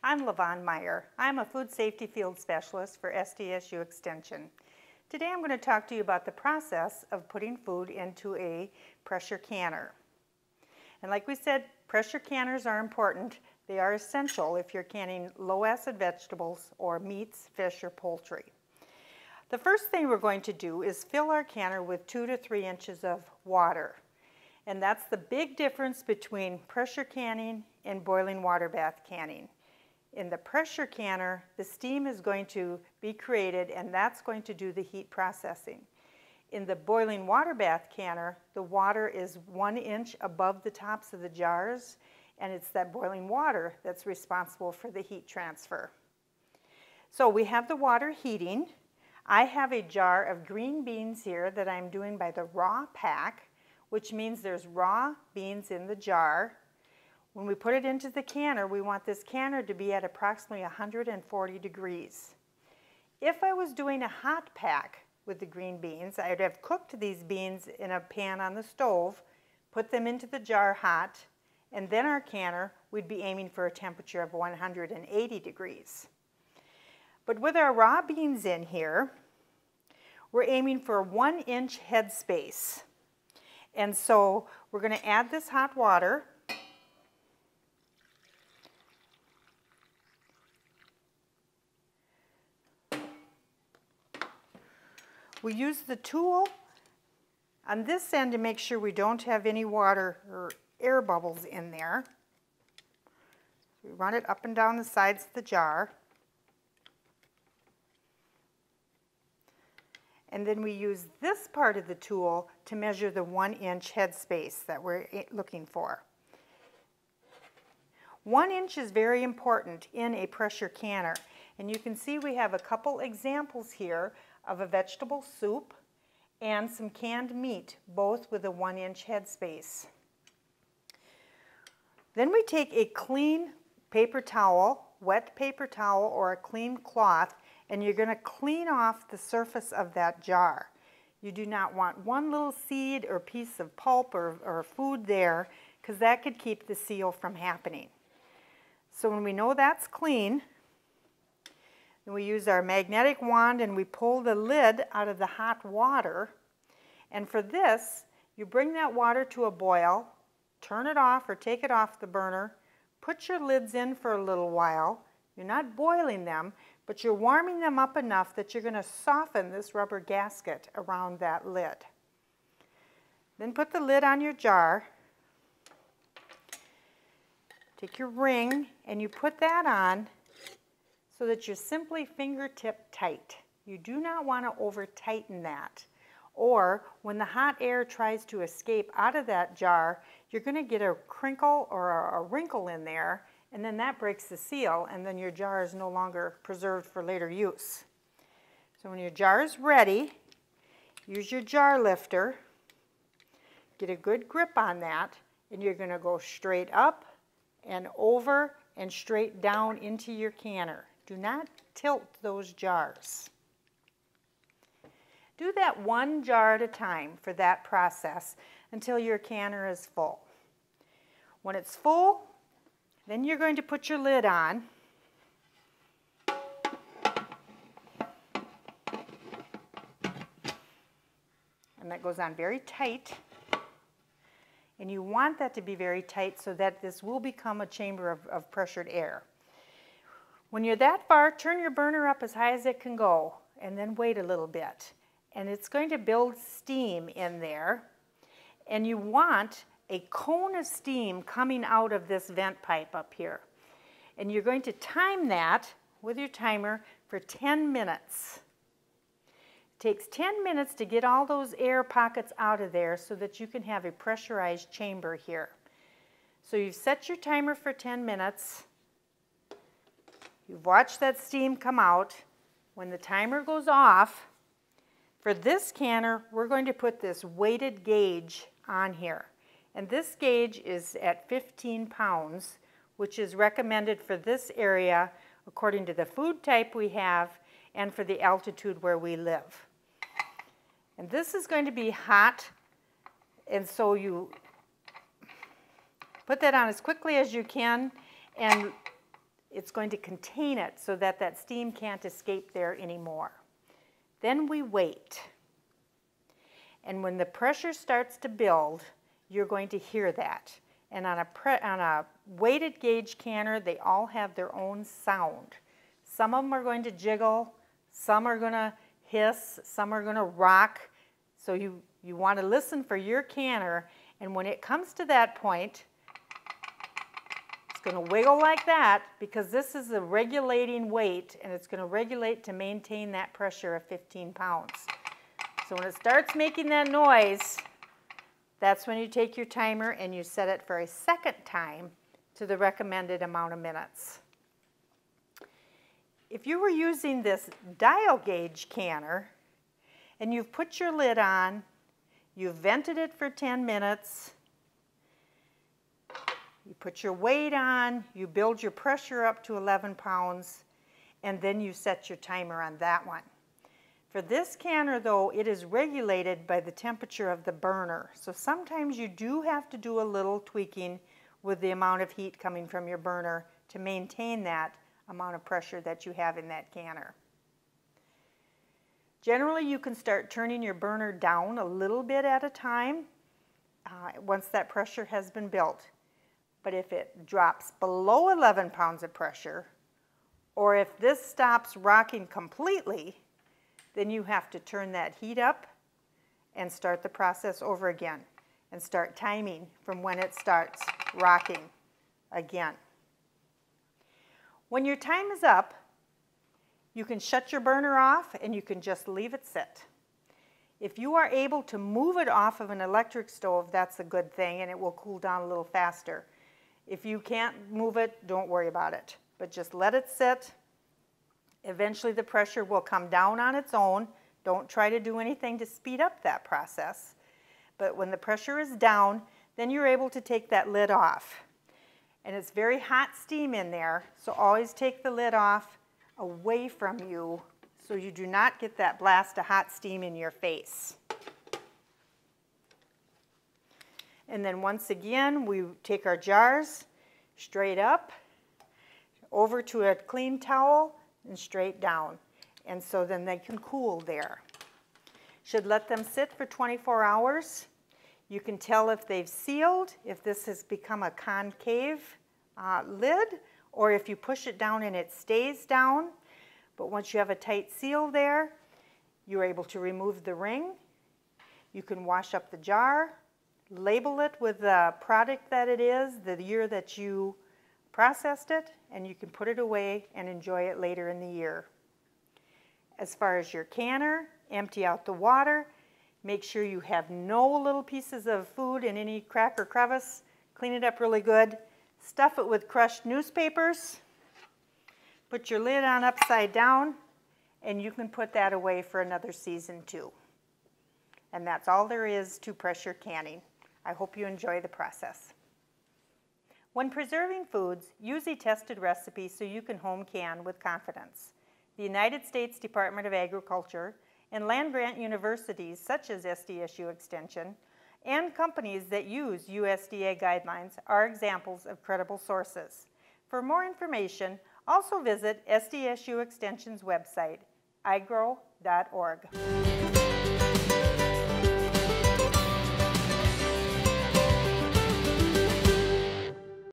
I'm Lavonne Meyer. I'm a food safety field specialist for SDSU Extension. Today I'm going to talk to you about the process of putting food into a pressure canner. And like we said, pressure canners are important. They are essential if you're canning low-acid vegetables or meats, fish, or poultry. The first thing we're going to do is fill our canner with 2 to 3 inches of water. And that's the big difference between pressure canning and boiling water bath canning. In the pressure canner, the steam is going to be created and that's going to do the heat processing. In the boiling water bath canner, the water is 1 inch above the tops of the jars, and it's that boiling water that's responsible for the heat transfer. So we have the water heating. I have a jar of green beans here that I'm doing by the raw pack, which means there's raw beans in the jar. When we put it into the canner, we want this canner to be at approximately 140 degrees. If I was doing a hot pack with the green beans, I'd have cooked these beans in a pan on the stove, put them into the jar hot, and then our canner, we'd be aiming for a temperature of 180 degrees. But with our raw beans in here, we're aiming for a 1 inch headspace. And so we're going to add this hot water. We use the tool on this end to make sure we don't have any water or air bubbles in there. We run it up and down the sides of the jar. And then we use this part of the tool to measure the 1 inch headspace that we're looking for. 1 inch is very important in a pressure canner. And you can see we have a couple examples here of a vegetable soup and some canned meat, both with a 1 inch headspace. Then we take a clean paper towel, wet paper towel, or a clean cloth, and you're going to clean off the surface of that jar. You do not want one little seed or piece of pulp or food there, because that could keep the seal from happening. So when we know that's clean, then we use our magnetic wand and we pull the lid out of the hot water. And for this, you bring that water to a boil, turn it off or take it off the burner, put your lids in for a little while. You're not boiling them, but you're warming them up enough that you're going to soften this rubber gasket around that lid. Then put the lid on your jar. Take your ring and you put that on so that you're simply fingertip tight. You do not want to over tighten that. Or when the hot air tries to escape out of that jar, you're going to get a crinkle or a wrinkle in there, and then that breaks the seal, and then your jar is no longer preserved for later use. So when your jar is ready, use your jar lifter, get a good grip on that, and you're going to go straight up and over and straight down into your canner. Do not tilt those jars. Do that one jar at a time for that process until your canner is full. When it's full, then you're going to put your lid on. And that goes on very tight. And you want that to be very tight so that this will become a chamber of pressured air. When you're that far, turn your burner up as high as it can go and then wait a little bit. And it's going to build steam in there. And you want a cone of steam coming out of this vent pipe up here. And you're going to time that with your timer for 10 minutes. It takes 10 minutes to get all those air pockets out of there so that you can have a pressurized chamber here. So you've set your timer for 10 minutes. You've watched that steam come out. When the timer goes off, for this canner, we're going to put this weighted gauge on here. And this gauge is at 15 pounds, which is recommended for this area according to the food type we have and for the altitude where we live. And this is going to be hot, and so you put that on as quickly as you can, and It's going to contain it so that that steam can't escape there anymore. Then we wait. And when the pressure starts to build, you're going to hear that. And on a weighted gauge canner, they all have their own sound. Some of them are going to jiggle, some are going to hiss, some are going to rock. So you want to listen for your canner, and when it comes to that point, it's going to wiggle like that because this is a regulating weight, and it's going to regulate to maintain that pressure of 15 pounds. So when it starts making that noise, that's when you take your timer and you set it for a second time to the recommended amount of minutes. If you were using this dial gauge canner and you've put your lid on, you've vented it for 10 minutes, you put your weight on, you build your pressure up to 11 pounds, and then you set your timer on that one. For this canner though, it is regulated by the temperature of the burner. So sometimes you do have to do a little tweaking with the amount of heat coming from your burner to maintain that amount of pressure that you have in that canner. Generally, you can start turning your burner down a little bit at a time once that pressure has been built. But if it drops below 11 pounds of pressure, or if this stops rocking completely, then you have to turn that heat up and start the process over again and start timing from when it starts rocking again. When your time is up, you can shut your burner off and you can just leave it sit. If you are able to move it off of an electric stove, that's a good thing, and it will cool down a little faster. If you can't move it, don't worry about it, but just let it sit. Eventually the pressure will come down on its own. Don't try to do anything to speed up that process. But when the pressure is down, then you're able to take that lid off. And it's very hot steam in there, so always take the lid off away from you so you do not get that blast of hot steam in your face. And then once again, we take our jars straight up, over to a clean towel, and straight down. And so then they can cool there. Should let them sit for 24 hours. You can tell if they've sealed, if this has become a concave lid, or if you push it down and it stays down. But once you have a tight seal there, you're able to remove the ring. You can wash up the jar, label it with the product that it is, the year that you processed it, and you can put it away and enjoy it later in the year. As far as your canner, empty out the water. Make sure you have no little pieces of food in any crack or crevice. Clean it up really good. Stuff it with crushed newspapers. Put your lid on upside down, and you can put that away for another season too. And that's all there is to pressure canning. I hope you enjoy the process. When preserving foods, use a tested recipe so you can home can with confidence. The United States Department of Agriculture and land-grant universities such as SDSU Extension and companies that use USDA guidelines are examples of credible sources. For more information, also visit SDSU Extension's website, igrow.org.